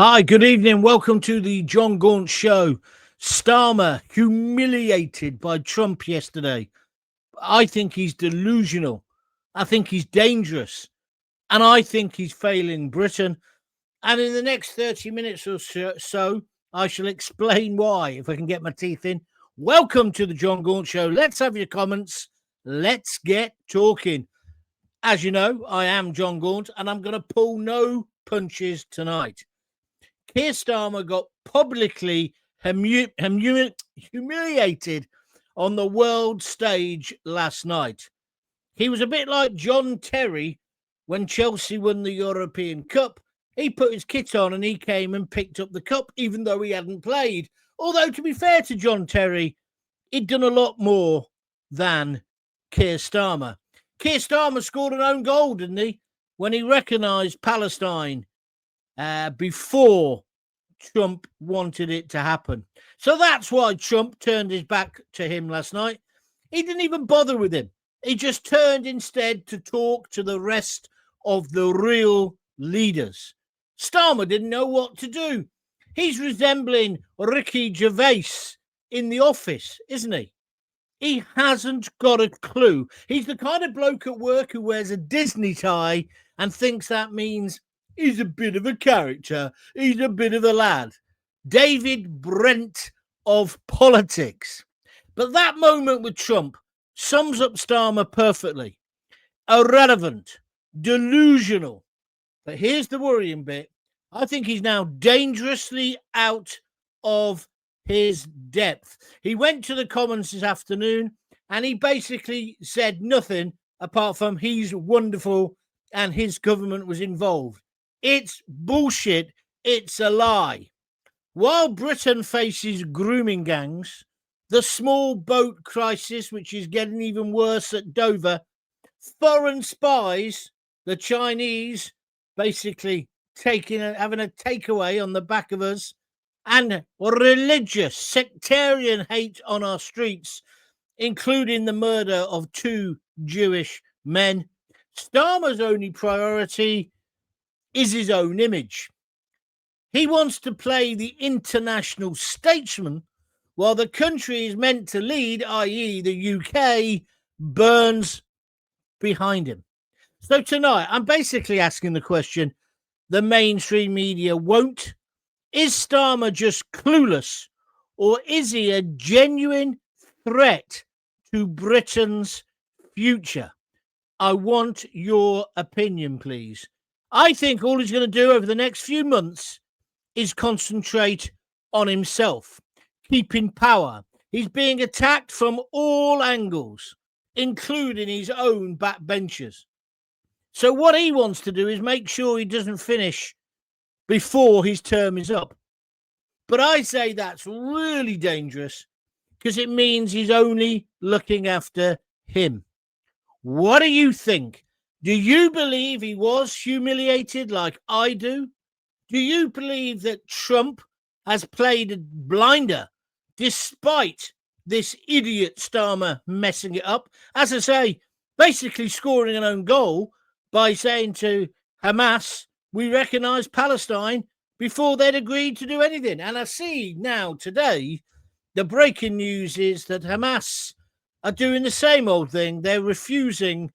Hi, good evening. Welcome to the Gaunt show. Starmer humiliated by Trump yesterday. I think he's delusional. I think he's dangerous. And I think he's failing Britain. And in the next 30 minutes or so, I shall explain why, if I can get my teeth in. Welcome to the Gaunt show. Let's have your comments. Let's get talking. As you know, I am John Gaunt, and I'm going to pull no punches tonight. Keir Starmer got publicly humiliated on the world stage last night. He was a bit like John Terry when Chelsea won the European Cup. He put his kit on and he came and picked up the cup, even though he hadn't played. Although, to be fair to John Terry, he'd done a lot more than Keir Starmer. Keir Starmer scored an own goal, didn't he, when he recognised Palestine before Trump wanted it to happen. So that's why Trump turned his back to him last night. He didn't even bother with him. He just turned instead to talk to the rest of the real leaders. Starmer didn't know what to do. He's resembling Ricky Gervais in The Office, isn't he? He hasn't got a clue. He's the kind of bloke at work who wears a Disney tie and thinks that means he's a bit of a character. He's a bit of a lad. David Brent of politics. But that moment with Trump sums up Starmer perfectly. Irrelevant, delusional. But here's the worrying bit. I think he's now dangerously out of his depth. He went to the Commons this afternoon and he basically said nothing apart from he's wonderful and his government was involved. It's bullshit. It's a lie. While Britain faces grooming gangs, the small boat crisis, which is getting even worse at Dover, foreign spies, the Chinese, basically having a takeaway on the back of us, and religious sectarian hate on our streets, including the murder of 2 Jewish men. Starmer's only priority is his own image. He wants to play the international statesman while the country is meant to lead, i.e. the UK, burns behind him. So tonight, I'm basically asking the question the mainstream media won't. Is Starmer just clueless, or is he a genuine threat to Britain's future? I want your opinion, please. I think all he's going to do over the next few months is concentrate on himself, keeping power. He's being attacked from all angles, including his own backbenchers. So what he wants to do is make sure he doesn't finish before his term is up. But I say that's really dangerous because it means he's only looking after him. What do you think? Do you believe he was humiliated like I do? Do you believe that Trump has played a blinder despite this idiot Starmer messing it up? As I say, basically scoring an own goal by saying to Hamas, we recognise Palestine before they'd agreed to do anything. And I see now today, the breaking news is that Hamas are doing the same old thing. They're refusing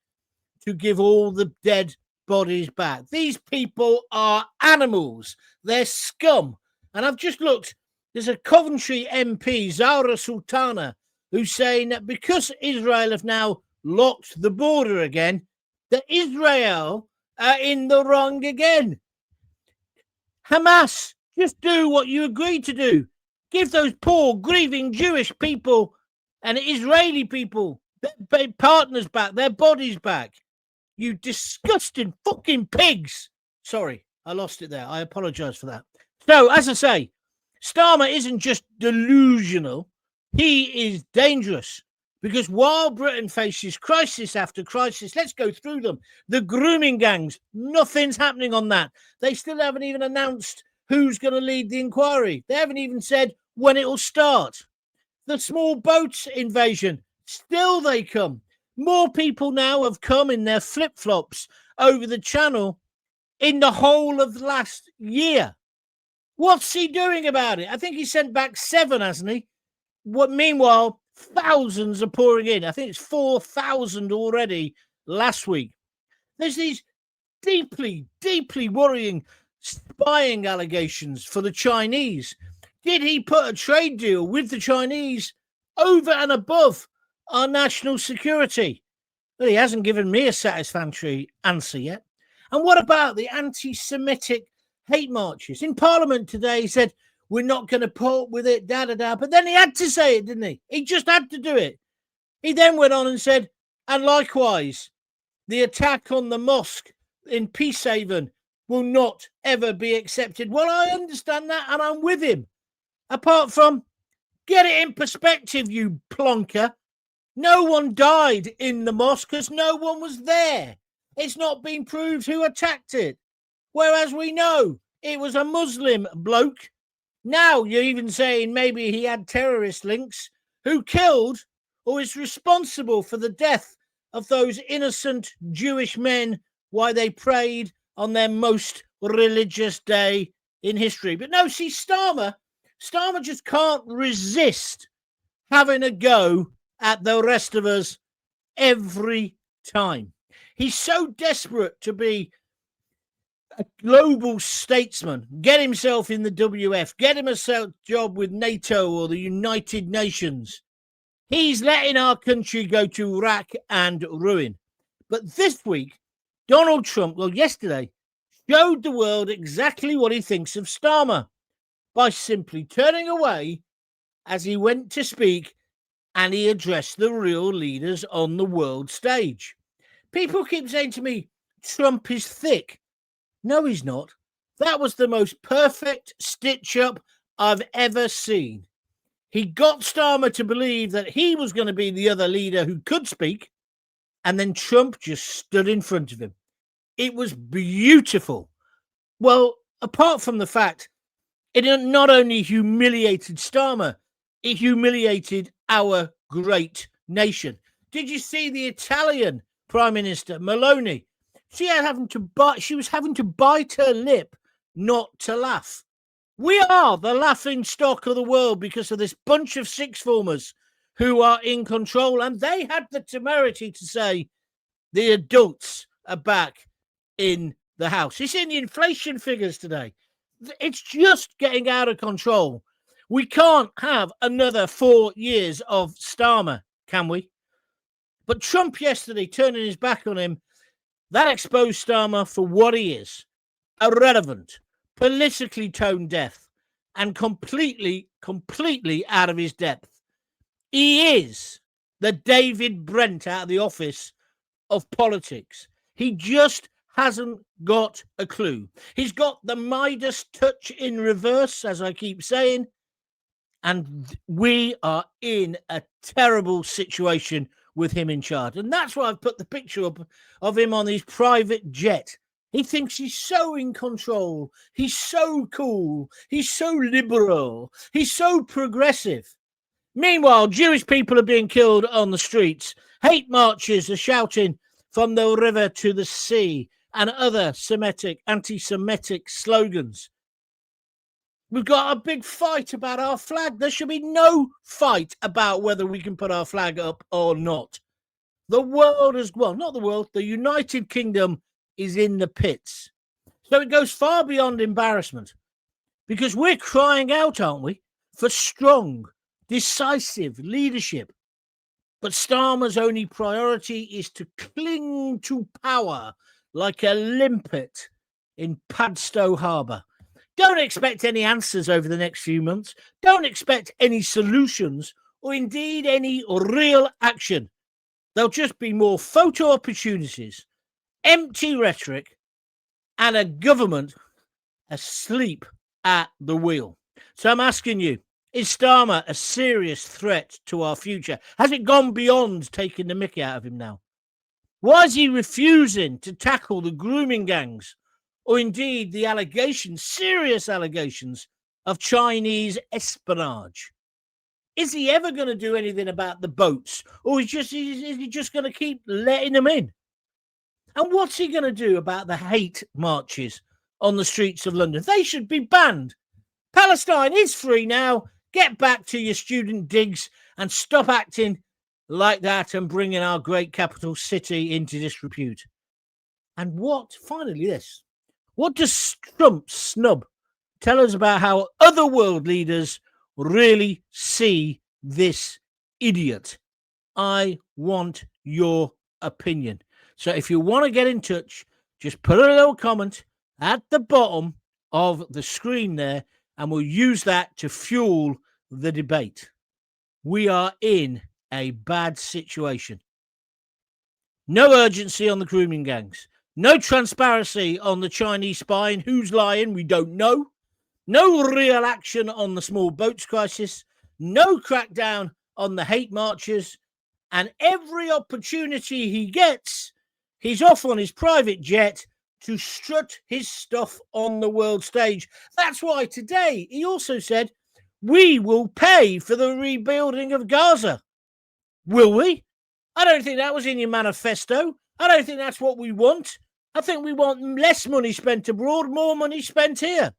to give all the dead bodies back. These people are animals. They're scum. And I've just looked. There's a Coventry MP, Zahra Sultana, who's saying that because Israel have now locked the border again, that Israel are in the wrong again. Hamas, just do what you agreed to do. Give those poor, grieving Jewish people and Israeli people their partners back, their bodies back. You disgusting fucking pigs. Sorry, I lost it there. I apologize for that. So, as I say, Starmer isn't just delusional. He is dangerous. Because while Britain faces crisis after crisis, let's go through them. The grooming gangs, nothing's happening on that. They still haven't even announced who's going to lead the inquiry. They haven't even said when it will start. The small boat invasion, still they come. More people now have come in their flip-flops over the channel in the whole of last year. What's he doing about it? I think he sent back 7, hasn't he? Meanwhile, thousands are pouring in. I think it's 4,000 already last week. There's these deeply, deeply worrying spying allegations for the Chinese. Did he put a trade deal with the Chinese over and above our national security? Well, he hasn't given me a satisfactory answer yet. And what about the anti-Semitic hate marches? In Parliament today, he said, we're not going to put up with it, da-da-da. But then he had to say it, didn't he? He just had to do it. He then went on and said, and likewise, the attack on the mosque in Peacehaven will not ever be accepted. Well, I understand that, and I'm with him. Apart from, get it in perspective, you plonker. No one died in the mosque because no one was there. It's not been proved who attacked it. Whereas we know it was a Muslim bloke. Now you're even saying maybe he had terrorist links who killed or is responsible for the death of those innocent Jewish men while they prayed on their most religious day in history. But no, see, Starmer just can't resist having a go at the rest of us every time. He's so desperate to be a global statesman, get himself in the WF, get himself a job with NATO or the United Nations. He's letting our country go to rack and ruin. But this week, Donald Trump, well, yesterday, showed the world exactly what he thinks of Starmer by simply turning away as he went to speak and he addressed the real leaders on the world stage. People keep saying to me, Trump is thick. No, he's not. That was the most perfect stitch-up I've ever seen. He got Starmer to believe that he was going to be the other leader who could speak, and then Trump just stood in front of him. It was beautiful. Well, apart from the fact it not only humiliated Starmer, it humiliated our great nation. Did you see the Italian Prime Minister, Meloni? She was having to bite her lip not to laugh. We are the laughing stock of the world because of this bunch of sixth formers who are in control, and they had the temerity to say the adults are back in the house. You see the inflation figures today. It's just getting out of control. We can't have another 4 years of Starmer, can we? But Trump yesterday turning his back on him, that exposed Starmer for what he is, irrelevant, politically tone deaf, and completely out of his depth. He is the David Brent out of the office of politics. He just hasn't got a clue. He's got the Midas touch in reverse, as I keep saying, and we are in a terrible situation with him in charge. And that's why I've put the picture up of him on his private jet. He thinks he's so in control. He's so cool. He's so liberal. He's so progressive. Meanwhile, Jewish people are being killed on the streets. Hate marches are shouting from the river to the sea and other anti-Semitic slogans. We've got a big fight about our flag. There should be no fight about whether we can put our flag up or not. The world the United Kingdom is in the pits. So it goes far beyond embarrassment because we're crying out, aren't we, for strong, decisive leadership. But Starmer's only priority is to cling to power like a limpet in Padstow Harbour. Don't expect any answers over the next few months. Don't expect any solutions or indeed any real action. There'll just be more photo opportunities, empty rhetoric, and a government asleep at the wheel. So I'm asking you, is Starmer a serious threat to our future? Has it gone beyond taking the mickey out of him now? Why is he refusing to tackle the grooming gangs or indeed the serious allegations of Chinese espionage? Is he ever going to do anything about the boats, or is he just going to keep letting them in? And what's he going to do about the hate marches on the streets of London? They should be banned. Palestine is free now. Get back to your student digs and stop acting like that and bringing our great capital city into disrepute. And finally this, what does Trump's snub tell us about how other world leaders really see this idiot? I want your opinion. So if you want to get in touch, just put a little comment at the bottom of the screen there, and we'll use that to fuel the debate. We are in a bad situation. No urgency on the grooming gangs. No transparency on the Chinese spying. Who's lying? We don't know. No real action on the small boats crisis. No crackdown on the hate marches. And every opportunity he gets, he's off on his private jet to strut his stuff on the world stage. That's why today he also said, we will pay for the rebuilding of Gaza. Will we? I don't think that was in your manifesto. I don't think that's what we want. I think we want less money spent abroad, more money spent here.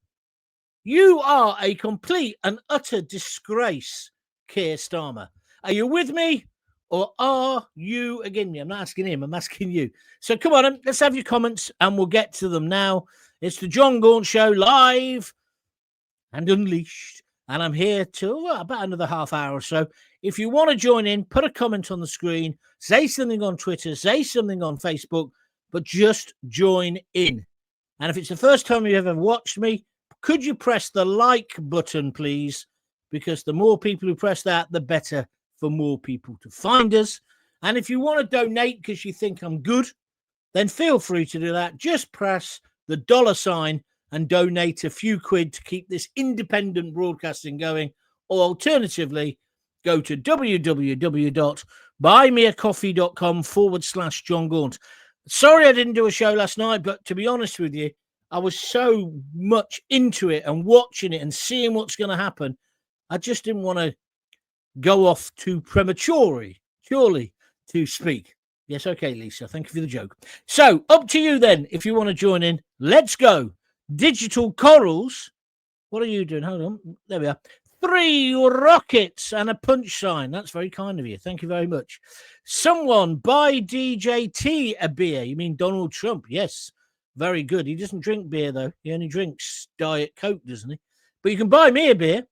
You are a complete and utter disgrace, Keir Starmer. Are you with me? Or are you against me? I'm not asking him, I'm asking you. So come on, let's have your comments and we'll get to them now. It's the John Gaunt Show, live and unleashed. And I'm here till about another half hour or so. If you want to join in, put a comment on the screen, say something on Twitter, say something on Facebook, but just join in. And if it's the first time you've ever watched me, could you press the like button, please? Because the more people who press that, the better for more people to find us. And if you want to donate because you think I'm good, then feel free to do that. Just press the $sign and donate a few quid to keep this independent broadcasting going. Or alternatively, go to www.buymeacoffee.com/John Gaunt. Sorry I didn't do a show last night, but to be honest with you, I was so much into it and watching it and seeing what's going to happen. I just didn't want to go off too prematurely, surely, to speak. Yes, okay, Lisa, thank you for the joke. So, up to you then, if you want to join in. Let's go. Digital Corals. What are you doing? Hold on. There we are. 3 rockets and a punch sign. That's very kind of you. Thank you very much. Someone buy DJT a beer. You mean Donald Trump? Yes. Very good. He doesn't drink beer, though. He only drinks Diet Coke, doesn't he? But you can buy me a beer.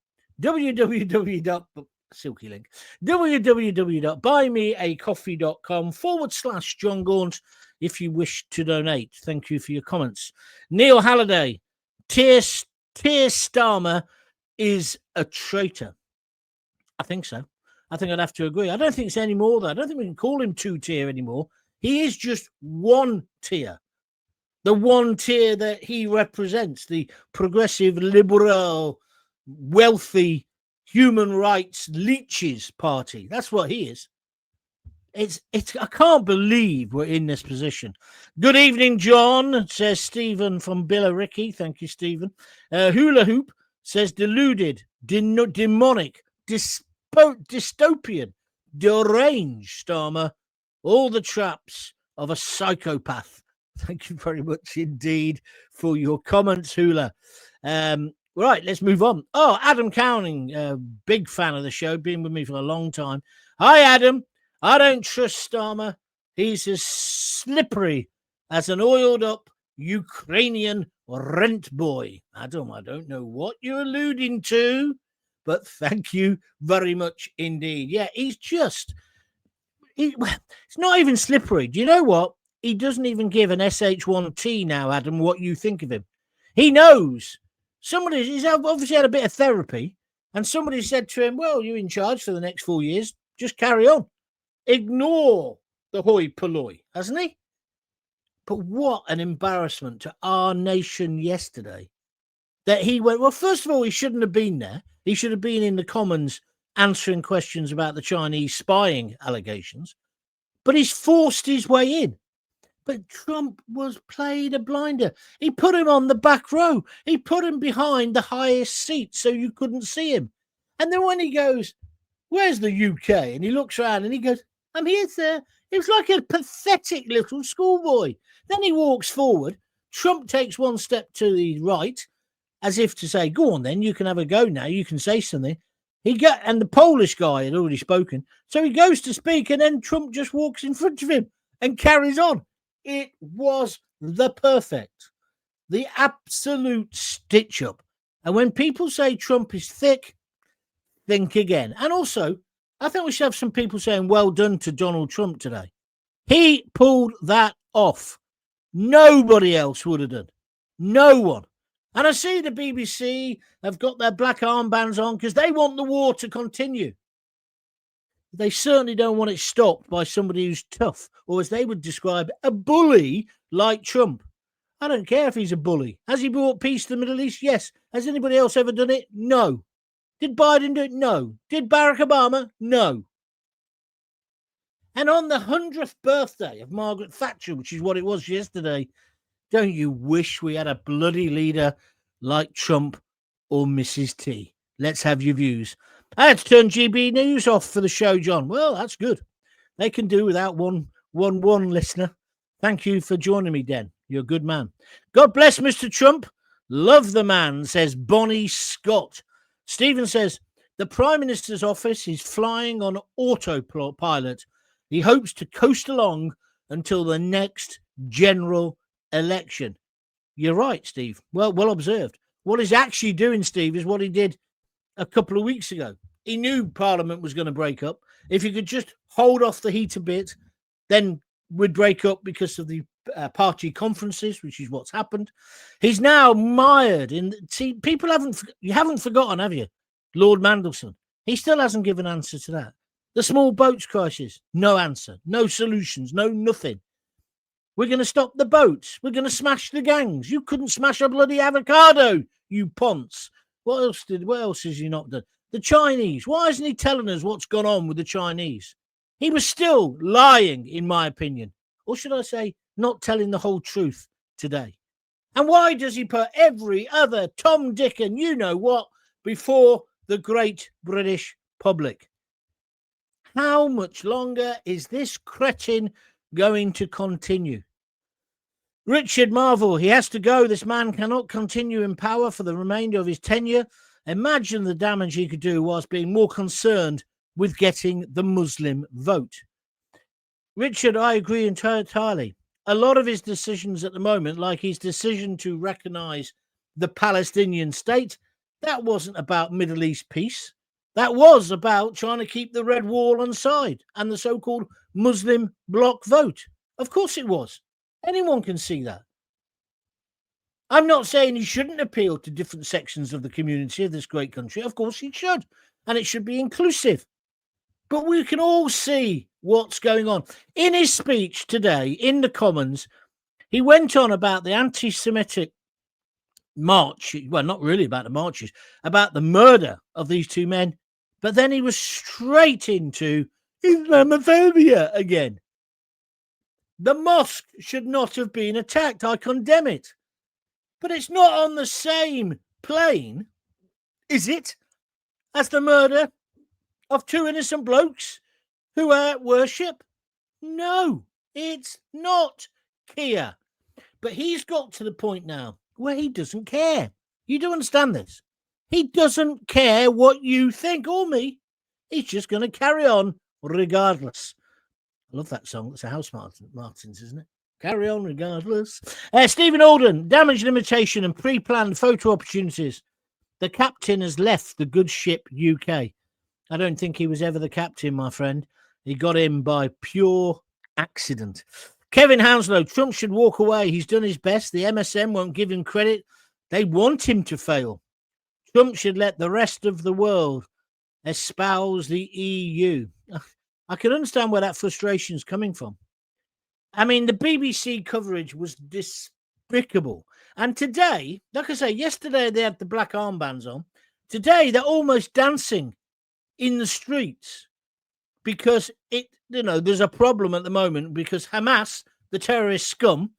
Silky link. www.buymeacoffee.com/John Gaunt if you wish to donate. Thank you for your comments. Neil Halliday. Keir Starmer is a traitor. I think so. I think I'd have to agree. I don't think it's any more, though. I don't think we can call him 2-tier anymore. He is just 1 tier. The 1 tier that he represents, the progressive, liberal, wealthy, human rights leeches party. That's what he is. It's I can't believe we're in this position. Good evening, John, says Stephen from Billericay. Thank you, Stephen. Hula Hoop says deluded, demonic, dystopian, deranged, Starmer. All the traps of a psychopath. Thank you very much indeed for your comments, Hula. Right, let's move on. Oh, Adam Cowning, big fan of the show, been with me for a long time. Hi, Adam. I don't trust Starmer. He's as slippery as an oiled-up Ukrainian rent boy. Adam, I don't know what you're alluding to, but thank you very much indeed. Yeah, he's just... it's not even slippery. Do you know what? He doesn't even give an SH1T now, Adam, what you think of him. He knows. He's obviously had a bit of therapy, and somebody said to him, well, you're in charge for the next 4 years. Just carry on. Ignore the hoi polloi, hasn't he? But what an embarrassment to our nation yesterday that he went, well, first of all, he shouldn't have been there. He should have been in the Commons answering questions about the Chinese spying allegations, but he's forced his way in. But Trump played a blinder. He put him on the back row. He put him behind the highest seat so you couldn't see him. And then when he goes, where's the UK? And he looks around and he goes, I'm here, sir. It was like a pathetic little schoolboy. Then he walks forward. Trump takes 1 step to the right as if to say, go on then, you can have a go now, you can say something. And the Polish guy had already spoken, so he goes to speak, and then Trump just walks in front of him and carries on. It was the absolute stitch up. And when people say Trump is thick, think again. And also, I think we should have some people saying well done to Donald Trump today. He pulled that off. Nobody else would have done. No one. And I see the BBC have got their black armbands on because they want the war to continue. They certainly don't want it stopped by somebody who's tough, or as they would describe, a bully like Trump. I don't care if he's a bully. Has he brought peace to the Middle East? Yes. Has anybody else ever done it? No. Did Biden do it? No. Did Barack Obama? No. And on the 100th birthday of Margaret Thatcher, which is what it was yesterday, don't you wish we had a bloody leader like Trump or Mrs. T? Let's have your views. I had to turn GB News off for the show, John. Well, that's good. They can do without one listener. Thank you for joining me, Den. You're a good man. God bless Mr. Trump. Love the man, says Bonnie Scott. Stephen says, the Prime Minister's office is flying on autopilot. He hopes to coast along until the next general election. You're right, Steve. Well observed. What he's actually doing, Steve, is what he did a couple of weeks ago. He knew Parliament was going to break up. If he could just hold off the heat a bit, then we'd break up because of the party conferences, which is what's happened. He's now mired in. See, people you haven't forgotten, have you? Lord Mandelson. He still hasn't given an answer to that. The small boats crisis, no answer, no solutions, no nothing. We're going to stop the boats. We're going to smash the gangs. You couldn't smash a bloody avocado, you ponce. What else has he not done? The Chinese. Why isn't he telling us what's gone on with the Chinese? He was still lying, in my opinion. Or should I say, not telling the whole truth today. And why does he put every other Tom, Dick, and you know what before the great British public? How much longer is this cretin going to continue? Richard Marvel, he has to go. This man cannot continue in power for the remainder of his tenure. Imagine the damage he could do whilst being more concerned with getting the Muslim vote. Richard, I agree entirely. A lot of his decisions at the moment, like his decision to recognise the Palestinian state, that wasn't about Middle East peace. That was about trying to keep the Red Wall on side and the so-called Muslim bloc vote. Of course it was. Anyone can see that. I'm not saying he shouldn't appeal to different sections of the community of this great country. Of course he should. And it should be inclusive. But we can all see what's going on. In his speech today, in the Commons, he went on about the anti-Semitic march. Well, not really about the marches, about the murder of these two men. But then he was straight into Islamophobia again. The mosque should not have been attacked. I condemn it. But it's not on the same plane, is it, as the murder of two innocent blokes who are at worship? No, it's not, Keir. But he's got to the point now where he doesn't care. You do understand this? He doesn't care what you think or me. He's just going to carry on regardless. I love that song. It's a House Martins, isn't it? Carry on regardless. Stephen Alden, damage limitation and pre-planned photo opportunities. The captain has left the good ship UK. I don't think he was ever the captain, my friend. He got in by pure accident. Kevin Hounslow, Trump should walk away. He's done his best. The MSM won't give him credit. They want him to fail. Trump should let the rest of the world espouse the EU. I can understand where that frustration is coming from. I mean, the BBC coverage was despicable. And today, like I say, yesterday they had the black armbands on. Today, they're almost dancing in the streets because there's a problem at the moment because Hamas, the terrorist scum,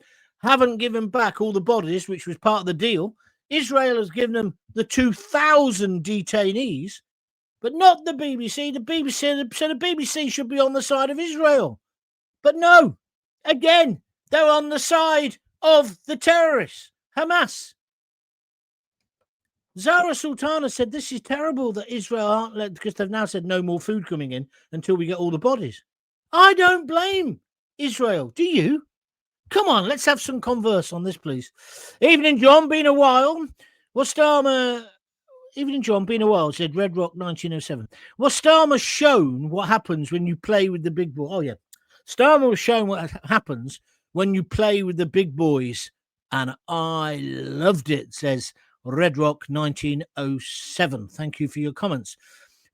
haven't given back all the bodies, which was part of the deal. Israel has given them the 2,000 detainees, but not the BBC. The BBC should be on the side of Israel. But no, again, they're on the side of the terrorists, Hamas. Zara Sultana said this is terrible that Israel aren't let, because they've now said no more food coming in until we get all the bodies. I don't blame Israel. Do you? Come on, let's have some converse on this, please. Evening, John. Been a while. Was Starmer... Evening, John. Been a while, said Red Rock 1907. Was Starmer shown what happens when you play with the big boy? Oh, yeah. Starmer was shown what happens when you play with the big boys, and I loved it, says Red Rock 1907. Thank you for your comments.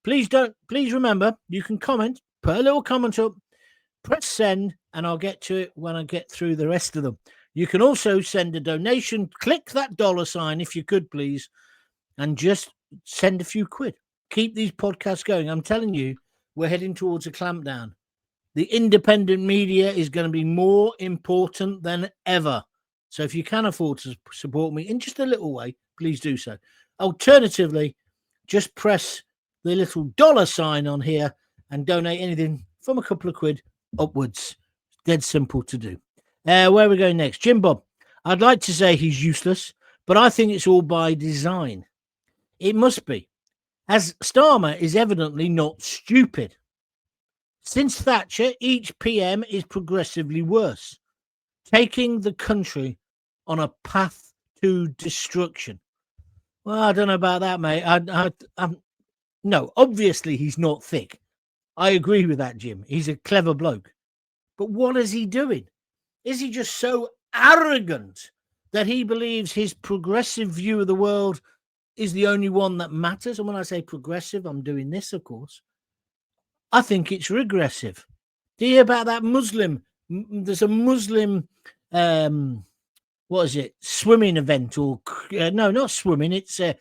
Please remember, you can comment, put a little comment up, press send, and I'll get to it when I get through the rest of them. You can also send a donation. Click that $sign if you could, please, and just send a few quid. Keep these podcasts going. I'm telling you, we're heading towards a clampdown. The independent media is going to be more important than ever. So if you can afford to support me in just a little way, please do so. Alternatively, just press the little $sign on here and donate anything from a couple of quid upwards. Dead simple to do. Where are we going next? Jim Bob. I'd like to say he's useless, but I think it's all by design. It must be, as Starmer is evidently not stupid. Since Thatcher, each PM is progressively worse, taking the country on a path to destruction. Well, I don't know about that, mate. No, obviously he's not thick. I agree with that, Jim. He's a clever bloke. But what is he doing? Is he just so arrogant that he believes his progressive view of the world is the only one that matters? And when I say progressive, I'm doing this, of course. I think it's regressive. Do you hear about that Muslim? There's a Muslim, what is it? Swimming event or no, not swimming. It's a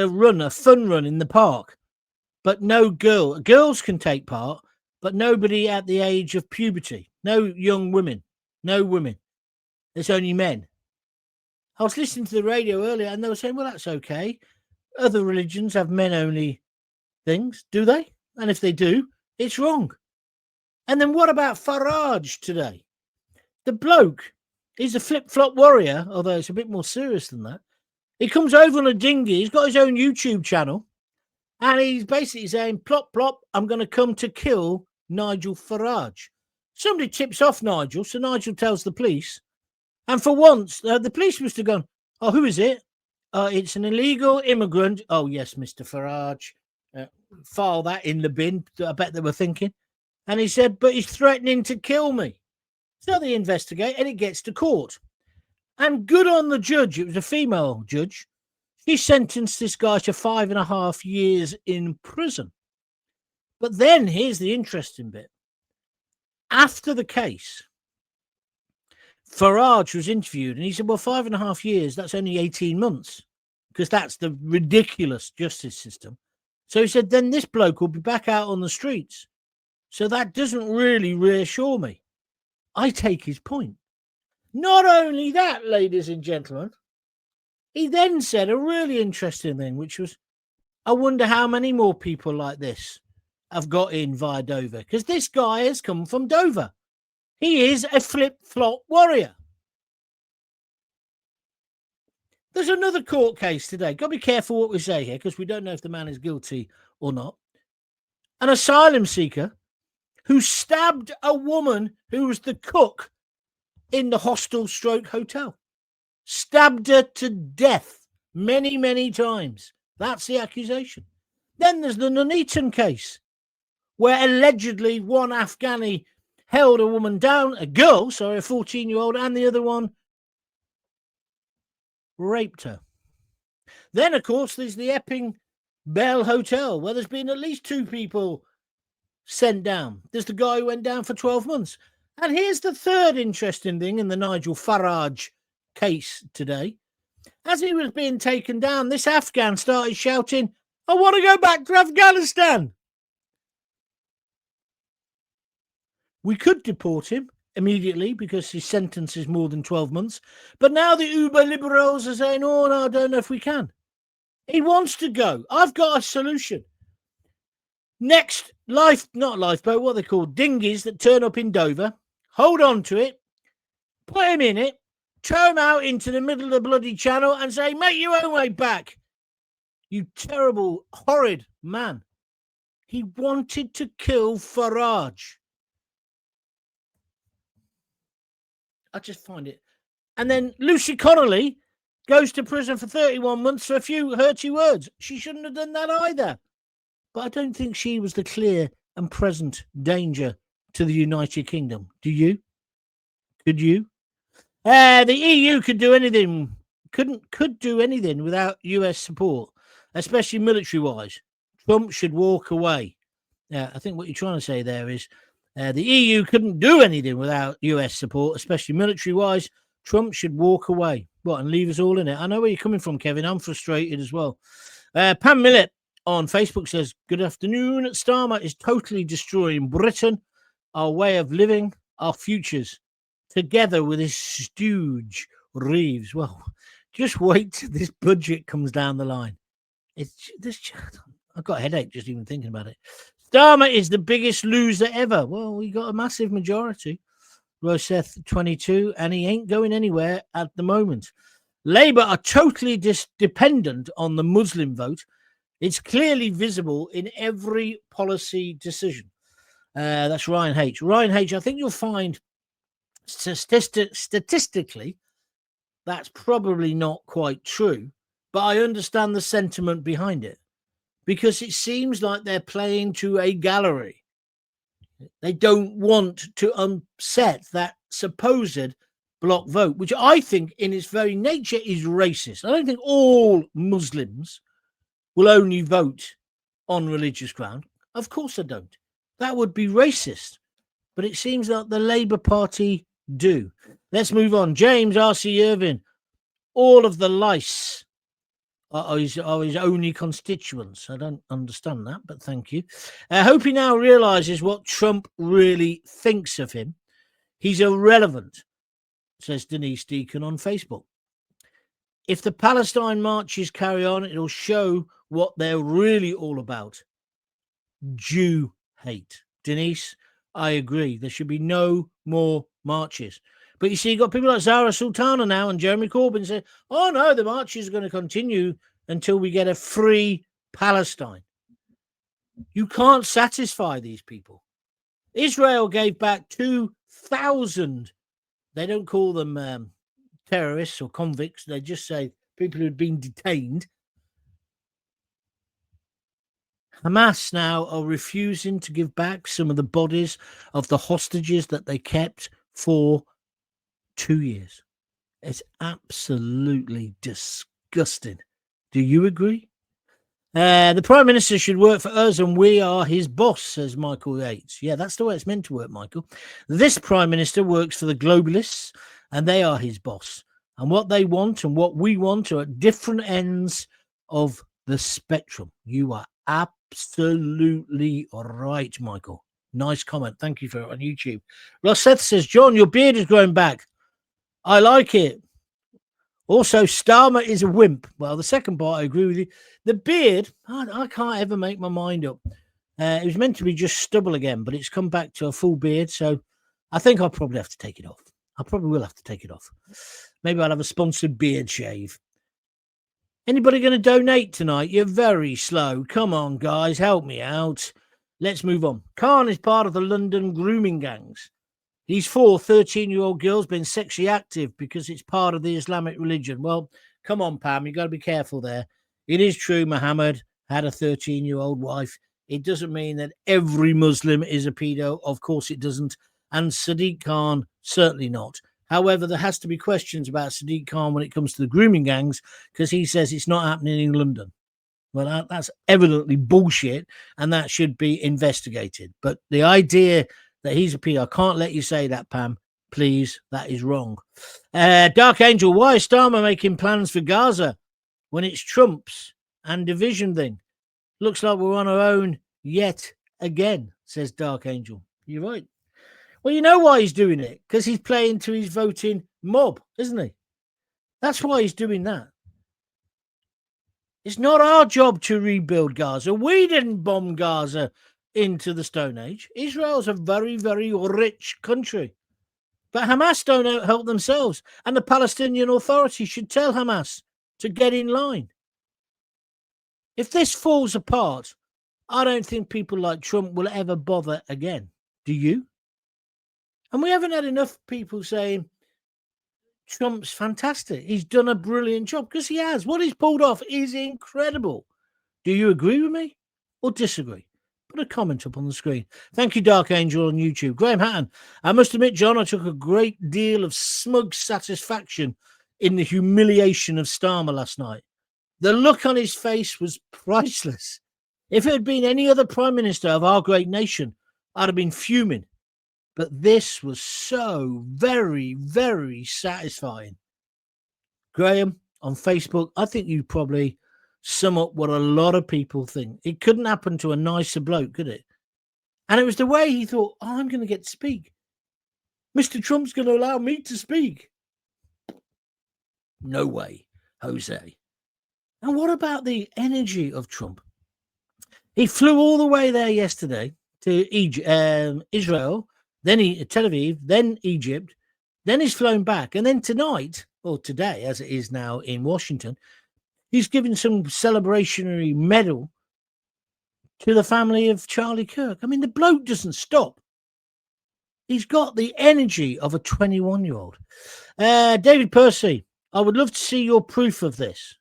run, a fun run in the park, but no girls can take part, but nobody at the age of puberty. No young women, no women. It's only men. I was listening to the radio earlier, and they were saying, "Well, that's okay. Other religions have men-only things, do they? And if they do, it's wrong." And then what about Farage today? The bloke, he's a flip-flop warrior, although it's a bit more serious than that. He comes over on a dinghy. He's got his own YouTube channel, and he's basically saying, plop, plop, I'm going to come to kill Nigel Farage. Somebody tips off Nigel, so Nigel tells the police. And for once, the police must have gone, "Oh, who is it? It's an illegal immigrant." "Oh, yes, Mr. Farage. File that in the bin," I bet they were thinking. And he said, "But he's threatening to kill me." So they investigate, and it gets to court. And good on the judge. It was a female judge. She sentenced this guy to 5.5 years in prison. But then here's the interesting bit. After the case, Farage was interviewed, and he said, "Well, 5.5 years, that's only 18 months, because that's the ridiculous justice system." So he said, then this bloke will be back out on the streets. So that doesn't really reassure me. I take his point. Not only that, ladies and gentlemen, he then said a really interesting thing, which was, I wonder how many more people like this have got in via Dover, because this guy has come from Dover. He is a flip-flop warrior. There's another court case today. Got to be careful what we say here, because we don't know if the man is guilty or not. An asylum seeker who stabbed a woman who was the cook in the hostel/hotel. Stabbed her to death many, many times. That's the accusation. Then there's the Nuneaton case, where allegedly one Afghani held a woman down, a 14-year-old, and the other one raped her. Then, of course, there's the Epping Bell Hotel, where there's been at least 2 people sent down. There's the guy who went down for 12 months. And here's the third interesting thing in the Nigel Farage case today. As he was being taken down, this Afghan started shouting, "I want to go back to Afghanistan." We could deport him immediately because his sentence is more than 12 months. But now the Uber liberals are saying, "Oh, no, I don't know if we can." He wants to go. I've got a solution. Next, not lifeboat, what they call dinghies that turn up in Dover. Hold on to it. Put him in it. Throw him out into the middle of the bloody channel and say, "Make your own way back." You terrible, horrid man. He wanted to kill Farage. I just find it. And then Lucy Connolly goes to prison for 31 months for a few hurty words. She shouldn't have done that either. But I don't think she was the clear and present danger to the United Kingdom. Do you? Could you? The EU could do anything. Could do anything without US support, especially military-wise. Trump should walk away. I think what you're trying to say there is the EU couldn't do anything without US support, especially military-wise. Trump should walk away. What, and leave us all in it? I know where you're coming from, Kevin. I'm frustrated as well. Pam Millett on Facebook says, good afternoon. Starmer is totally destroying Britain, our way of living, our futures, together with his stooge Reeves. Well, just wait till this budget comes down the line. I've got a headache just even thinking about it. Starmer is the biggest loser ever. Well, we got a massive majority. Roseth 22, and he ain't going anywhere at the moment. Labour are totally dependent on the Muslim vote. It's clearly visible in every policy decision. That's Ryan H. Ryan H., I think you'll find statistically that's probably not quite true, but I understand the sentiment behind it because it seems like they're playing to a gallery. They don't want to upset that supposed block vote, which I think in its very nature is racist. I don't think all Muslims will only vote on religious ground. Of course I don't. That would be racist. But it seems like the Labour Party do. Let's move on. James R.C. Irvin. All of the lice are his only constituents. I don't understand that, but thank you. I hope he now realises what Trump really thinks of him. He's irrelevant, says Denise Deacon on Facebook. If the Palestine marches carry on, it'll show what they're really all about. Jew hate. Denise, I agree. There should be no more marches. But you see, you've got people like Zara Sultana now and Jeremy Corbyn say, oh, no, the marches are going to continue until we get a free Palestine. You can't satisfy these people. Israel gave back 2,000. They don't call them terrorists or convicts. They just say people who'd been detained. Hamas now are refusing to give back some of the bodies of the hostages that they kept for 2 years. It's absolutely disgusting. Do you agree? The Prime Minister should work for us and we are his boss, says Michael Yates. Yeah, that's the way it's meant to work, Michael. This Prime Minister works for the globalists and they are his boss. And what they want and what we want are at different ends of the spectrum. You are absolutely right, Michael. Nice comment. Thank you for it on YouTube. Rosseth says, John, your beard is growing back. I like it. Also, Starmer is a wimp. Well, the second part, I agree with you. The beard, I can't ever make my mind up. It was meant to be just stubble again, but it's come back to a full beard. So I think I'll probably have to take it off. I probably will have to take it off. Maybe I'll have a sponsored beard shave. Anybody going to donate tonight? You're very slow. Come on, guys, help me out. Let's move on. Khan is part of the London grooming gangs. These 4 13-year-old girls been sexually active because it's part of the Islamic religion. Well, come on, Pam, you've got to be careful there. It is true Muhammad had a 13-year-old wife. It doesn't mean that every Muslim is a pedo. Of course it doesn't. And Sadiq Khan, certainly not. However, there has to be questions about Sadiq Khan when it comes to the grooming gangs because he says it's not happening in London. Well, that's evidently bullshit and that should be investigated. But the idea that he's a pedo, I can't let you say that, Pam. Please, that is wrong. Dark Angel, why is Starmer making plans for Gaza when it's Trump's and division thing? Looks like we're on our own yet again, says Dark Angel. You're right. Well, you know why he's doing it? Because he's playing to his voting mob, isn't he? That's why he's doing that. It's not our job to rebuild Gaza. We didn't bomb Gaza into the Stone Age. Israel's a very, very rich country. But Hamas don't help themselves. And the Palestinian Authority should tell Hamas to get in line. If this falls apart, I don't think people like Trump will ever bother again. Do you? And we haven't had enough people saying Trump's fantastic. He's done a brilliant job, because he has. What he's pulled off is incredible. Do you agree with me or disagree? Put a comment up on the screen. Thank you, Dark Angel on YouTube. Graham Hatton. I must admit, John, I took a great deal of smug satisfaction in the humiliation of Starmer last night. The look on his face was priceless. If it had been any other prime minister of our great nation, I'd have been fuming. But this was so very, very satisfying. Graham, on Facebook, I think you probably sum up what a lot of people think. It couldn't happen to a nicer bloke, could it? And it was the way he thought, oh, I'm going to get to speak. Mr. Trump's going to allow me to speak. No way, Jose. And what about the energy of Trump? He flew all the way there yesterday to Israel, then Tel Aviv, then Egypt, then he's flown back. And then tonight, or today, as it is now in Washington, he's given some celebrationary medal to the family of Charlie Kirk. I mean, the bloke doesn't stop. He's got the energy of a 21-year-old. David Percy, I would love to see your proof of this.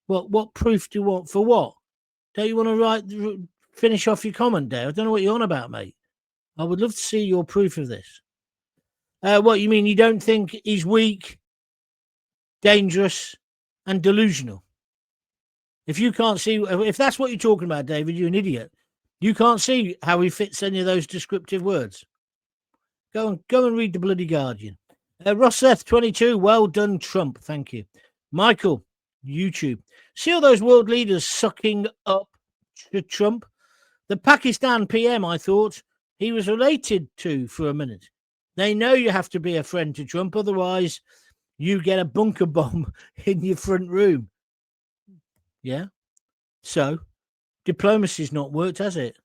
What proof do you want? For what? Don't you want to finish off your comment there? I don't know what you're on about, mate. I would love to see your proof of this. What, you mean you don't think he's weak, dangerous, and delusional? If you can't see, if that's what you're talking about, David, you're an idiot. You can't see how he fits any of those descriptive words. Go and read the bloody Guardian. Rosseth 22, well done, Trump. Thank you. Michael, YouTube. See all those world leaders sucking up to Trump? The Pakistan PM, I thought he was related to for a minute. They know you have to be a friend to Trump, otherwise you get a bunker bomb in your front room. Yeah? So, diplomacy's not worked, has it?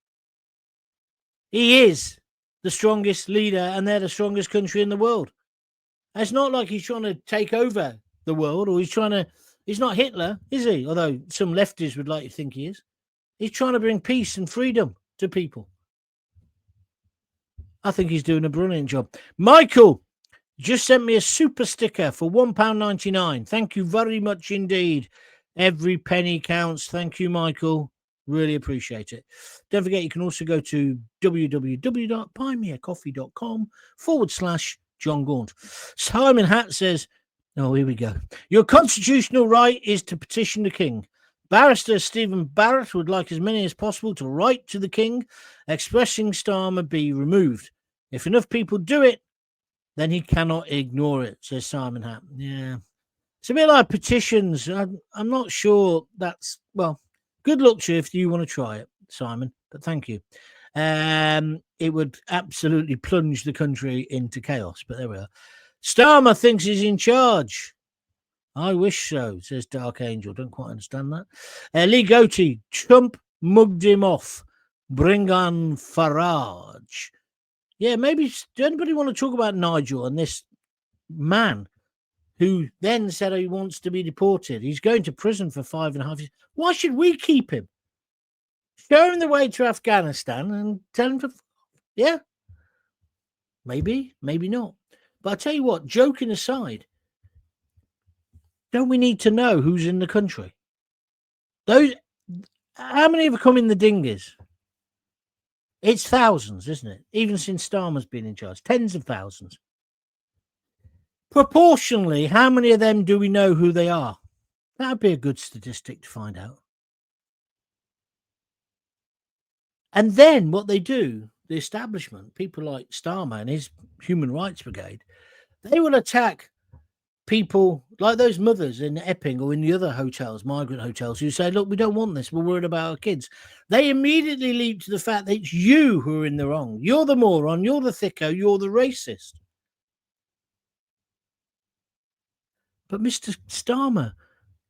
He is the strongest leader, and they're the strongest country in the world. It's not like he's trying to take over the world, or he's not Hitler, is he? Although some lefties would like to think he is. He's trying to bring peace and freedom to people. I think he's doing a brilliant job. Michael just sent me a super sticker for £1.99. Thank you very much indeed. Every penny counts. Thank you, Michael. Really appreciate it. Don't forget, you can also go to www.buymeacoffee.com/John Gaunt. Simon Hatt says, oh, here we go. Your constitutional right is to petition the king. Barrister Stephen Barrett would like as many as possible to write to the king, expressing Starmer be removed. If enough people do it, then he cannot ignore it, says Simon Hatt. Yeah. It's a bit like petitions. I'm not sure that's, well, good luck to you if you want to try it, Simon, but thank you. It would absolutely plunge the country into chaos, but there we are. Starmer thinks he's in charge. I wish so, says Dark Angel. Don't quite understand that. Lee Goatee, Trump mugged him off. Bring on Farage. Yeah, maybe, does anybody want to talk about Nigel and this man who then said he wants to be deported? He's going to prison for 5.5 years. Why should we keep him? Show him the way to Afghanistan and tell him to, yeah, maybe not. But I tell you what, joking aside, don't we need to know who's in the country? How many have come in the dinghies? It's thousands, isn't it? Even since Starmer's been in charge, tens of thousands. Proportionally, how many of them do we know who they are? That would be a good statistic to find out. And then what they do, the establishment, people like Starmer and his Human Rights Brigade, they will attack people like those mothers in Epping or in the other hotels, migrant hotels, who say, look, we don't want this. We're worried about our kids. They immediately leap to the fact that it's you who are in the wrong. You're the moron. You're the thicko. You're the racist. But Mr. Starmer,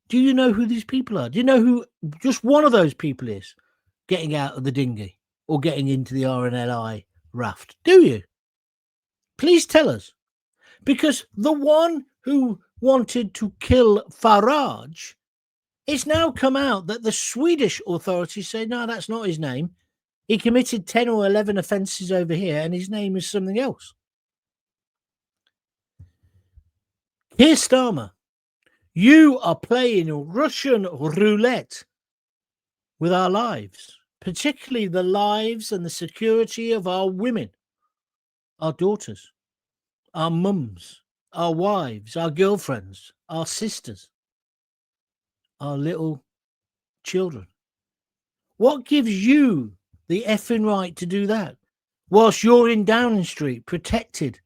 do you know who these people are? Do you know who just one of those people is getting out of the dinghy or getting into the RNLI raft? Do you? Please tell us. Because the one who wanted to kill Farage It's now come out that the Swedish authorities say, no, that's not his name. He committed 10 or 11 offences over here, and his name is something else. Keir Starmer, you are playing Russian roulette with our lives, particularly the lives and the security of our women, our daughters, our mums, our wives, our girlfriends, our sisters, our little children. What gives you the effing right to do that whilst you're in Downing Street protected?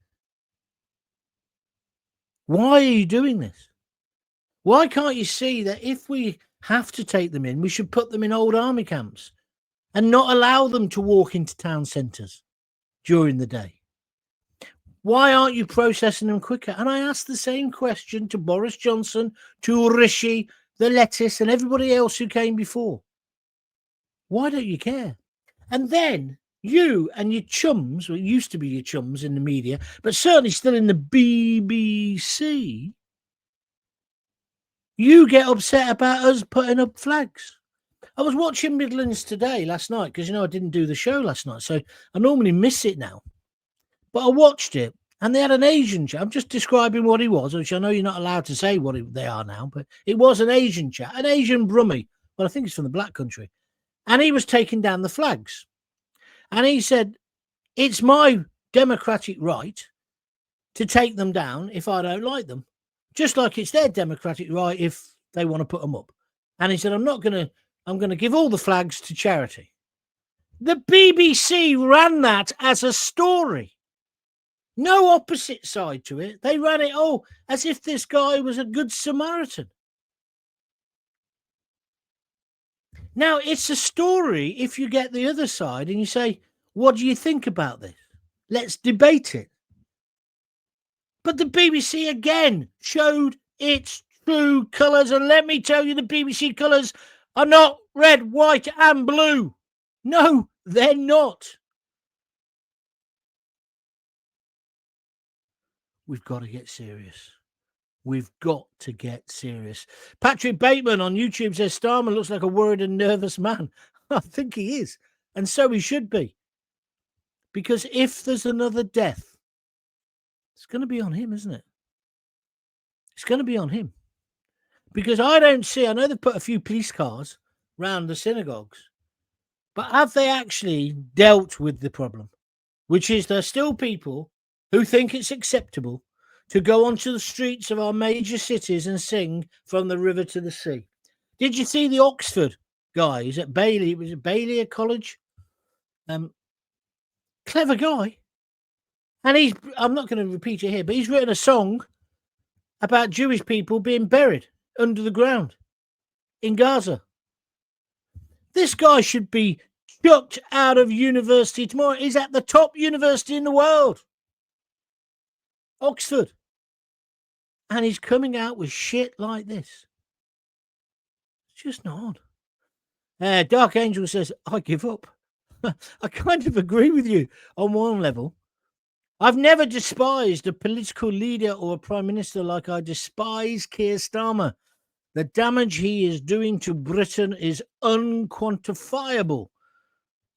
Why are you doing this? Why can't you see that if we have to take them in, we should put them in old army camps and not allow them to walk into town centres during the day? Why aren't you processing them quicker? And I asked the same question to Boris Johnson, to Rishi, the lettuce, and everybody else who came before. Why don't you care? And then you and your chums, well, it used to be your chums in the media, but certainly still in the BBC, you get upset about us putting up flags. I was watching Midlands Today last night because, I didn't do the show last night, so I normally miss it now. But I watched it, and they had an Asian chat. I'm just describing what he was, which I know you're not allowed to say what they are now, but it was an Asian chat, an Asian Brummie. Well, I think it's from the Black Country. And he was taking down the flags. And he said, it's my democratic right to take them down if I don't like them, just like it's their democratic right if they want to put them up. And he said, I'm going to give all the flags to charity. The BBC ran that as a story. No opposite side to it. They ran it, as if this guy was a good Samaritan. Now, it's a story if you get the other side and you say, what do you think about this? Let's debate it. But the BBC, again, showed its true colours. And let me tell you, the BBC colours are not red, white and blue. No, they're not. We've got to get serious. We've got to get serious. Patrick Bateman on YouTube says Starmer looks like a worried and nervous man. I think he is. And so he should be. Because if there's another death, it's going to be on him, isn't it? It's going to be on him. Because I know they've put a few police cars round the synagogues, but have they actually dealt with the problem? Which is there's still people who think it's acceptable to go onto the streets of our major cities and sing From the River to the Sea. Did you see the Oxford guy? He's at Bailey. Was it Bailey College? Clever guy. And I'm not going to repeat it here, but he's written a song about Jewish people being buried under the ground in Gaza. This guy should be chucked out of university tomorrow. He's at the top university in the world, Oxford. And he's coming out with shit like this. It's just not on. Dark Angel says, I give up. I kind of agree with you on one level. I've never despised a political leader or a prime minister like I despise Keir Starmer. The damage he is doing to Britain is unquantifiable,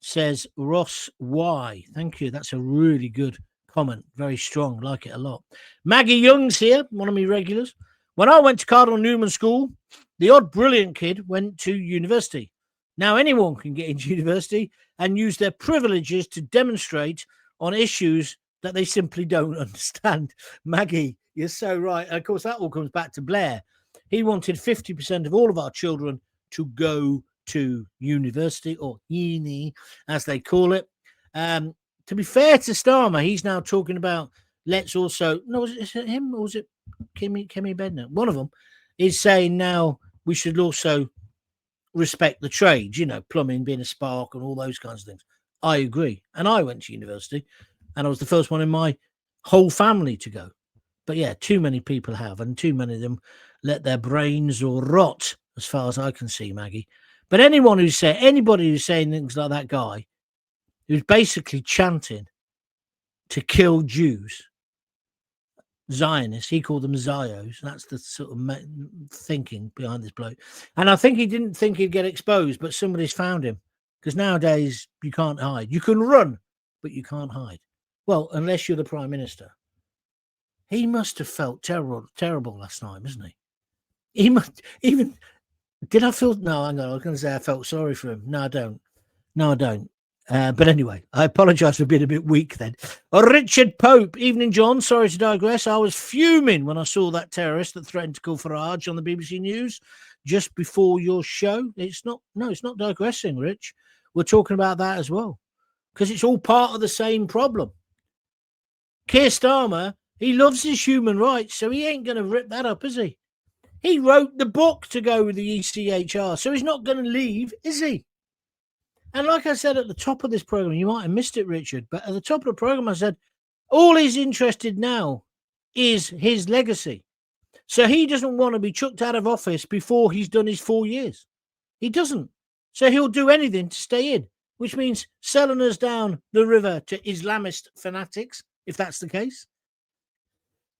says Ross Y. Thank you. That's a really good comment. Very strong. Like it a lot. Maggie Young's here, one of my regulars. When I went to Cardinal Newman School, the odd brilliant kid went to university. Now anyone can get into university and use their privileges to demonstrate on issues that they simply don't understand. Maggie, you're so right. And of course, that all comes back to Blair. He wanted 50% of all of our children to go to university, or uni, as they call it. To be fair to Starmer, he's now talking about let's also... No, is it him or was it Kemi Bednar? One of them is saying now we should also respect the trades, plumbing, being a spark and all those kinds of things. I agree. And I went to university and I was the first one in my whole family to go. But yeah, too many people have, and too many of them let their brains rot, as far as I can see, Maggie. But anybody who's saying things like that guy, who's basically chanting to kill Jews, Zionists. He called them Zios. That's the sort of thinking behind this bloke. And I think he didn't think he'd get exposed, but somebody's found him. Because nowadays, you can't hide. You can run, but you can't hide. Well, unless you're the Prime Minister. He must have felt terrible last night, wasn't he? He must even... Did I feel... No, hang on. I was going to say I felt sorry for him. No, I don't. But anyway, I apologise for being a bit weak then. Richard Pope. Evening, John. Sorry to digress. I was fuming when I saw that terrorist that threatened to kill Farage on the BBC News just before your show. It's not digressing, Rich. We're talking about that as well. Because it's all part of the same problem. Keir Starmer, he loves his human rights, so he ain't going to rip that up, is he? He wrote the book to go with the ECHR, so he's not going to leave, is he? And like I said at the top of this program, you might have missed it, Richard, but at the top of the program, I said, all he's interested now is his legacy. So he doesn't want to be chucked out of office before he's done his 4 years. He doesn't. So he'll do anything to stay in, which means selling us down the river to Islamist fanatics, if that's the case.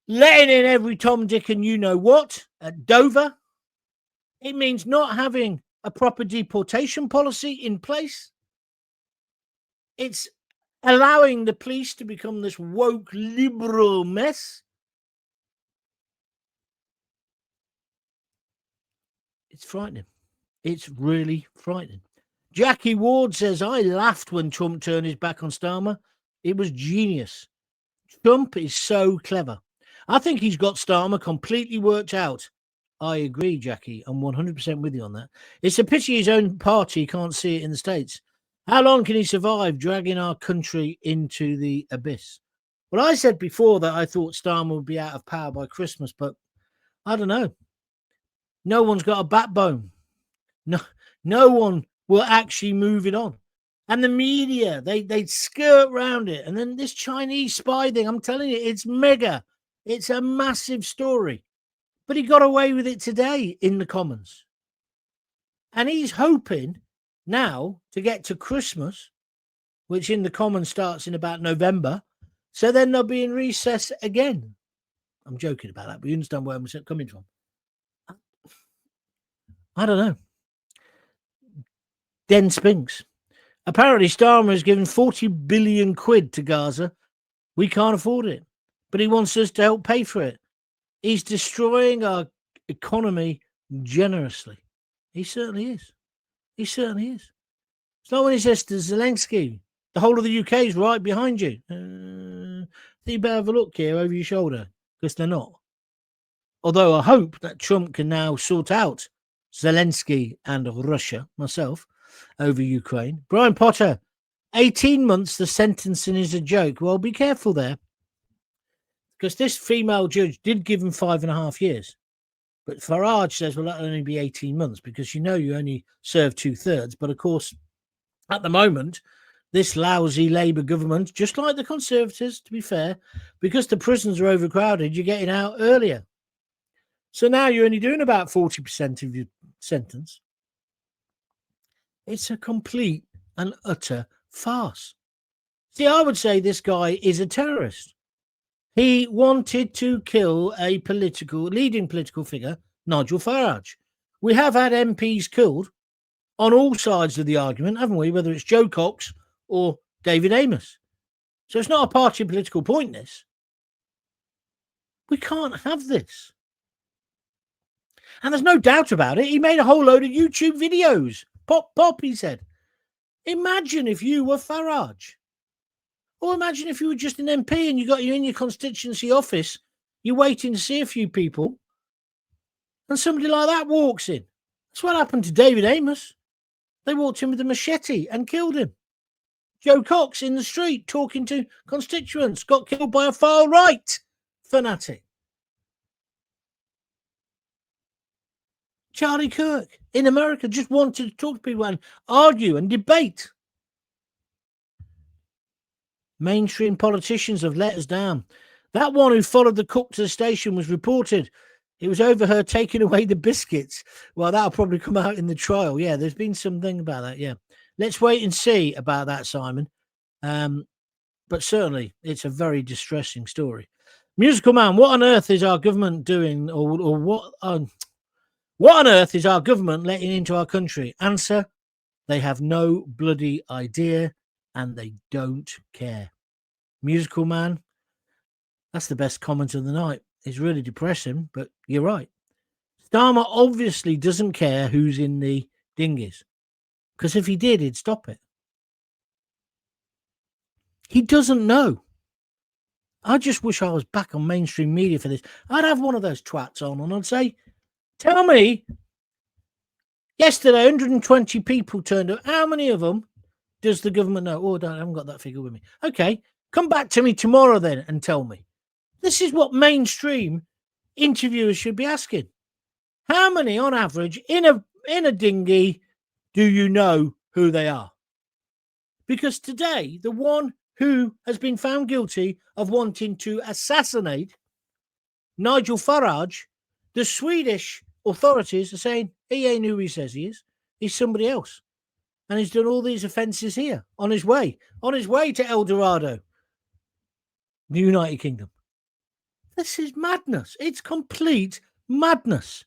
Letting in every Tom, Dick and you-know-what at Dover. It means not having a proper deportation policy in place. It's allowing the police to become this woke liberal mess. It's frightening. It's really frightening. Jackie Ward says, I laughed when Trump turned his back on Starmer. It was genius. Trump is so clever. I think he's got Starmer completely worked out. I agree, Jackie. I'm 100% with you on that. It's a pity his own party can't see it in the States. How long can he survive dragging our country into the abyss? Well, I said before that I thought Starmer would be out of power by Christmas, but I don't know. No one's got a backbone. No one will actually move it on. And the media, they skirt around it. And then this Chinese spy thing, I'm telling you, it's mega. It's a massive story. But he got away with it today in the Commons. And he's hoping now to get to Christmas, which in the Commons starts in about November. So then they'll be in recess again. I'm joking about that, but you understand where I'm coming from. I don't know. Den Spinks. Apparently Starmer has given 40 billion quid to Gaza. We can't afford it. But he wants us to help pay for it. He's destroying our economy generously. He certainly is. He certainly is. It's like when he says to Zelensky, the whole of the UK is right behind you. You better have a look here over your shoulder, because they're not. Although I hope that Trump can now sort out Zelensky and Russia, myself, over Ukraine. Brian Potter, 18 months, the sentencing is a joke. Well, be careful there. Because this female judge did give him 5.5 years. But Farage says, well, that'll only be 18 months because you only serve 2/3. But of course, at the moment, this lousy Labour government, just like the Conservatives, to be fair, because the prisons are overcrowded, you're getting out earlier. So now you're only doing about 40% of your sentence. It's a complete and utter farce. See, I would say this guy is a terrorist. He wanted to kill a leading political figure, Nigel Farage. We have had MPs killed on all sides of the argument, haven't we? Whether it's Joe Cox or David Amos. So it's not a party political point, this. We can't have this. And there's no doubt about it. He made a whole load of YouTube videos. Pop, he said. Imagine if you were Farage. Or imagine if you were just an MP and you're in your constituency office, you're waiting to see a few people, and somebody like that walks in. That's what happened to David Amos. They walked in with a machete and killed him. Joe Cox in the street talking to constituents got killed by a far-right fanatic. Charlie Kirk in America just wanted to talk to people and argue and debate. Mainstream politicians have let us down. That one who followed the cook to the station was reported. It was overheard taking away the biscuits. Well, that'll probably come out in the trial. Yeah, there's been something about that. Yeah. Let's wait and see about that, Simon. But certainly, it's a very distressing story. Musical Man, what on earth is our government doing, or what on earth is our government letting into our country? Answer, they have no bloody idea and they don't care. Musical Man, that's the best comment of the night. It's really depressing, but you're right. Starmer obviously doesn't care who's in the dinghies, because if he did, he'd stop it. He doesn't know. I just wish I was back on mainstream media for this. I'd have one of those twats on and I'd say, tell me, yesterday 120 people turned up. How many of them does the government know? Oh, I haven't got that figure with me. Okay, come back to me tomorrow then and tell me. This is what mainstream interviewers should be asking. How many, on average, in a dinghy, do you know who they are? Because today, the one who has been found guilty of wanting to assassinate Nigel Farage, the Swedish authorities are saying he ain't who he says he is. He's somebody else. And he's done all these offences here on his way to El Dorado, the United Kingdom. This is madness. It's complete madness.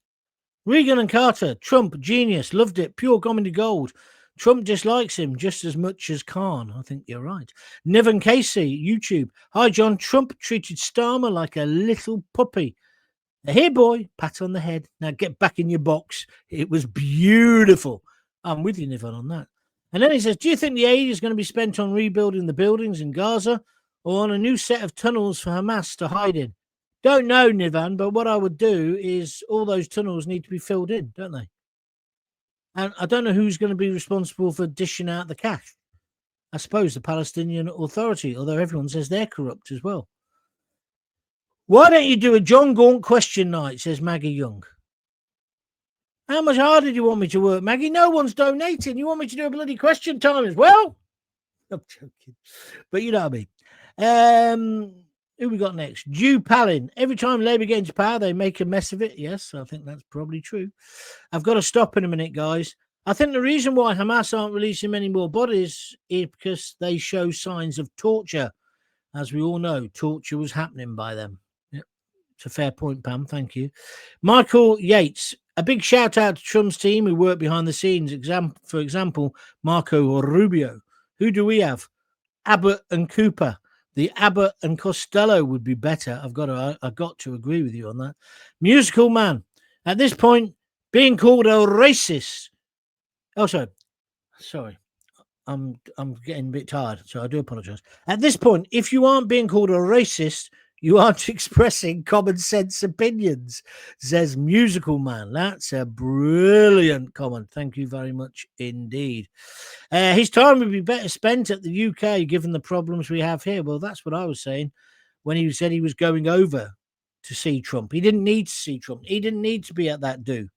Reagan and Carter, Trump, genius, loved it, pure comedy gold. Trump dislikes him just as much as Khan. I think you're right. Niven Casey, YouTube. Hi, John. Trump treated Starmer like a little puppy. Here, boy, pat on the head. Now get back in your box. It was beautiful. I'm with you, Niven, on that. And then he says, do you think the aid is going to be spent on rebuilding the buildings in Gaza or on a new set of tunnels for Hamas to hide in? Don't know, Nivan, but what I would do is all those tunnels need to be filled in, don't they? And I don't know who's going to be responsible for dishing out the cash. I suppose the Palestinian Authority, although everyone says they're corrupt as well. Why don't you do a John Gaunt question night, says Maggie Young. How much harder do you want me to work, Maggie? No one's donating. You want me to do a bloody question time as well? I'm joking. But you know what I mean. Who we got next? Jew Palin. Every time Labour get into power, they make a mess of it. Yes, I think that's probably true. I've got to stop in a minute, guys. I think the reason why Hamas aren't releasing many more bodies is because they show signs of torture. As we all know, torture was happening by them. Yep. It's a fair point, Pam. Thank you. Michael Yates. A big shout out to Trump's team who work behind the scenes. For example, Marco Rubio. Who do we have? Abbott and Cooper. The Abbott and Costello would be better. I've got to agree with you on that. Musical Man. At this point, being called a racist. Oh, sorry. I'm getting a bit tired, so I do apologize. At this point, if you aren't being called a racist, you aren't expressing common sense opinions, says Musical Man. That's a brilliant comment. Thank you very much indeed. His time would be better spent at the UK, given the problems we have here. Well, that's what I was saying when he said he was going over to see Trump. He didn't need to see Trump. He didn't need to be at that do.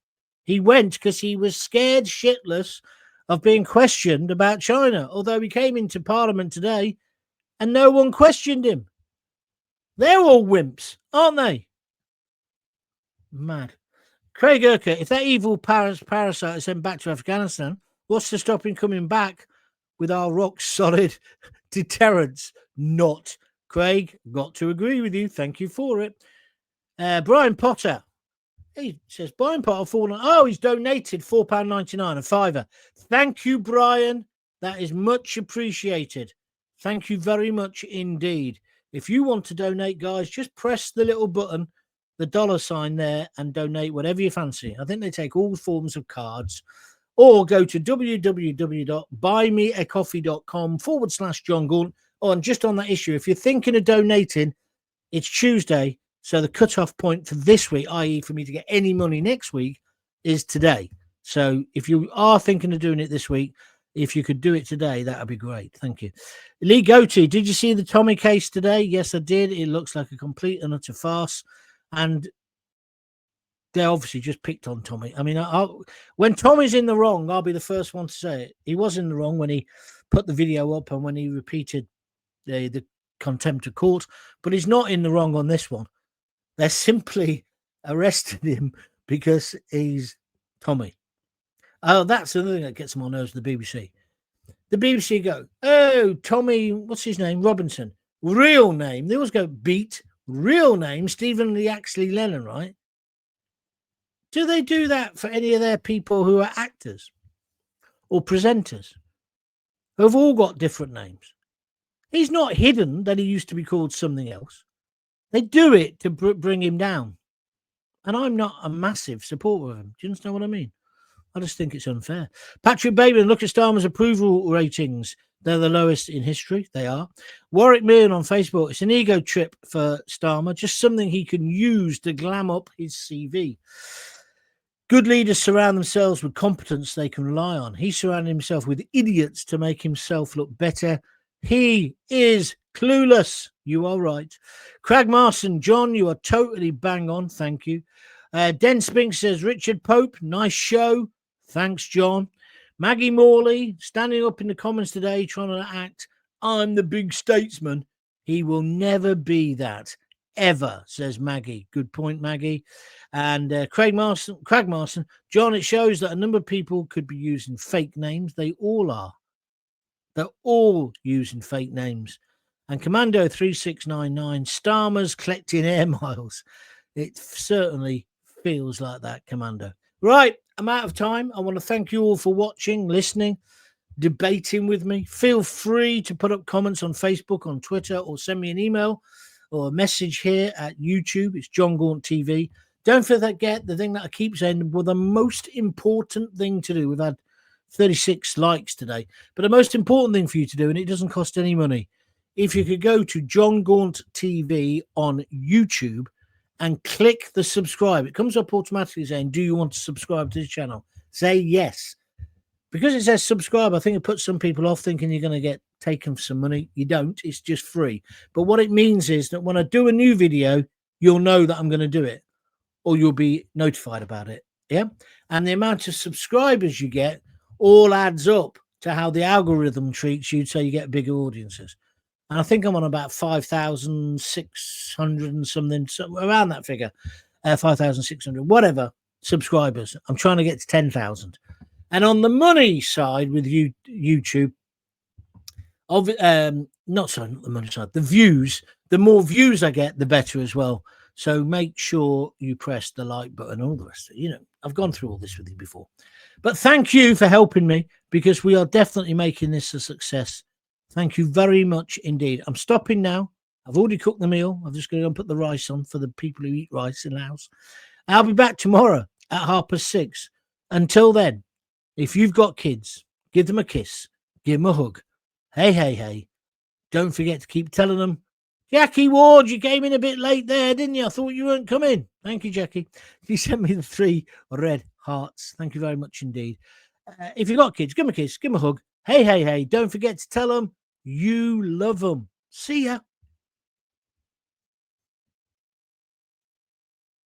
He went because he was scared shitless of being questioned about China, although he came into Parliament today and no one questioned him. They're all wimps, aren't they? Mad. Craig Urquhart, if that evil parasite is sent back to Afghanistan, what's to stop him coming back with our rock-solid deterrence? Not. Craig, got to agree with you. Thank you for it. Brian Potter. He says, Brian Potter, he's donated £4.99, a fiver. Thank you, Brian. That is much appreciated. Thank you very much indeed. If you want to donate, guys, just press the little button, the $sign there, and donate whatever you fancy. I think they take all forms of cards. Or go to www.buymeacoffee.com/John Gaunt. Oh, and just on that issue, if you're thinking of donating, it's Tuesday. So the cutoff point for this week, i.e. for me to get any money next week, is today. So if you are thinking of doing it this week, if you could do it today, that would be great. Thank you. Lee Goatee, did you see the Tommy case today? Yes, I did. It looks like a complete and utter farce. And they obviously just picked on Tommy. I mean, when Tommy's in the wrong, I'll be the first one to say it. He was in the wrong when he put the video up and when he repeated the contempt of court, but he's not in the wrong on this one. They simply arrested him because he's Tommy. Oh, that's the thing that gets them on nerves, the BBC. The BBC go, oh, Tommy, what's his name? Robinson. Real name. They always go, Beat real name, Stephen Lee Axley Lennon, right? Do they do that for any of their people who are actors or presenters who have all got different names? He's not hidden that he used to be called something else. They do it to bring him down. And I'm not a massive supporter of him. Do you understand what I mean? I just think it's unfair. Patrick Bateman, look at Starmer's approval ratings. They're the lowest in history. They are. Warwick Meehan on Facebook. It's an ego trip for Starmer, just something he can use to glam up his CV. Good leaders surround themselves with competence they can rely on. He surrounded himself with idiots to make himself look better. He is clueless. You are right. Craig Marson, John, you are totally bang on. Thank you. Den Spink says, Richard Pope, nice show. Thanks, John. Maggie Morley, standing up in the comments today, trying to act, I'm the big statesman. He will never be that, ever, says Maggie. Good point, Maggie. And Craig Marson, John, it shows that a number of people could be using fake names. They all are. They're all using fake names. And Commando 3699, Starmer's collecting air miles. It certainly feels like that, Commando. Right, I'm out of time. I want to thank you all for watching, listening, debating with me. Feel free to put up comments on Facebook, on Twitter, or send me an email or a message here at YouTube. It's John Gaunt TV. Don't forget the thing that I keep saying, well, the most important thing to do, we've had 36 likes today, but the most important thing for you to do, and it doesn't cost any money, if you could go to John Gaunt TV on YouTube and click the subscribe. It comes up automatically saying, do you want to subscribe to this channel? Say yes. Because it says subscribe, I think it puts some people off thinking you're going to get taken for some money. You don't. It's just free. But what it means is that when I do a new video, you'll know that I'm going to do it, or you'll be notified about it. Yeah. And the amount of subscribers you get all adds up to how the algorithm treats you, so you get bigger audiences. And I think I'm on about 5,600 and something, around that figure, 5,600, whatever, subscribers. I'm trying to get to 10,000. And on the money side with YouTube, not the money side, the views, the more views I get, the better as well. So make sure you press the like button, all the rest of it. You know, I've gone through all this with you before. But thank you for helping me, because we are definitely making this a success. Thank you very much indeed. I'm stopping now. I've already cooked the meal. I'm just going to go and put the rice on for the people who eat rice in the house. I'll be back tomorrow at 6:30. Until then, if you've got kids, give them a kiss. Give them a hug. Hey, hey, hey. Don't forget to keep telling them, Jackie Ward, you came in a bit late there, didn't you? I thought you weren't coming. Thank you, Jackie. You sent me the 3 red hearts. Thank you very much indeed. If you've got kids, give them a kiss. Give them a hug. Hey, hey, hey. Don't forget to tell them you love them. See ya.